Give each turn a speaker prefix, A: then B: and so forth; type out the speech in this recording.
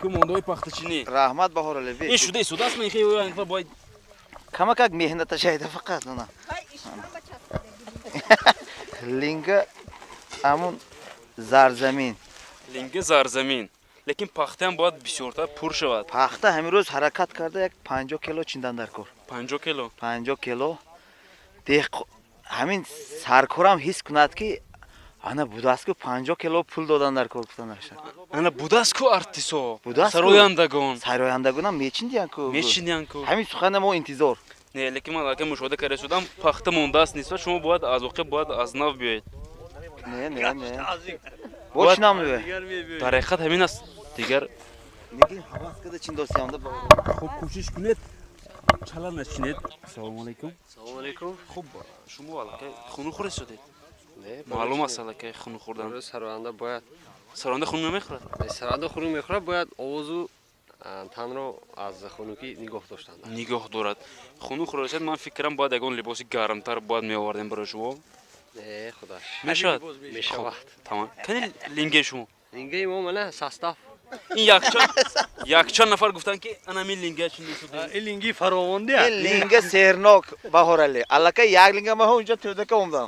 A: алейкум мондой пахтачини.
B: Rahmat Bahor Ali.
A: این شده سودا است من خیلی این باید
B: Kamakak mehnata shayda faqat ona. Linga amun zarzamin.
A: لنگ زرزمین. لیکن پخته هم باید بسیارتر پر شود.
B: Paxta hamir roz harakat karda yak 50 kilo chindan dar kor.
A: 50 کیلو.
B: 50 kilo. Deh hamin sarkoram his kunad ki ana budasku 50 kilo pul dodan dar kor kutan ashar.
A: انا بوداسکو ارتیسو.
B: بوداسکو؟
A: سرویاندگان.
B: Sayroyandagunam mechin diyan ko.
A: میشینیان کو.
B: Hamin sukhana mo intizor.
A: نه لیکن من اگه مشاهده کرده شدم پخته مونده است نیست و شما باید از واقع باید از نو بیایید.
B: Ne. Boş namı be.
A: در حقیقت همین است. دیگر
B: Lekin havas qildi chin do'stiyamda.
A: خوب کوشش کنید. چلا نشینید. سلام علیکم.
C: سلام علیکم.
A: خوب شما الان خونو خورد شدید.
C: نه
A: معلوم است الان که خونو خوردن.
C: برای سرانده باید
A: سرانده خونو نمیخورد.
C: سرانده خونو میخوره باید آوازو تن رو از خونوکی نگاه داشتن.
A: نگاه دارد. خونو خورد من فکرم باید اگه لباس گرمتر باید می آوردیم برای شما.
C: نه خداش.
A: میشد.
C: میشه وقت.
A: تمام. کنی لینگ شما.
C: لینگه ما نه ساستاف.
A: این یکچند نفر گفتن که انا می لینگ چی نیست.
C: این لینگی فراوانده.
B: Linga sernok Bahor Ali. Allaka yak linga ma ho unja tevda ka umda.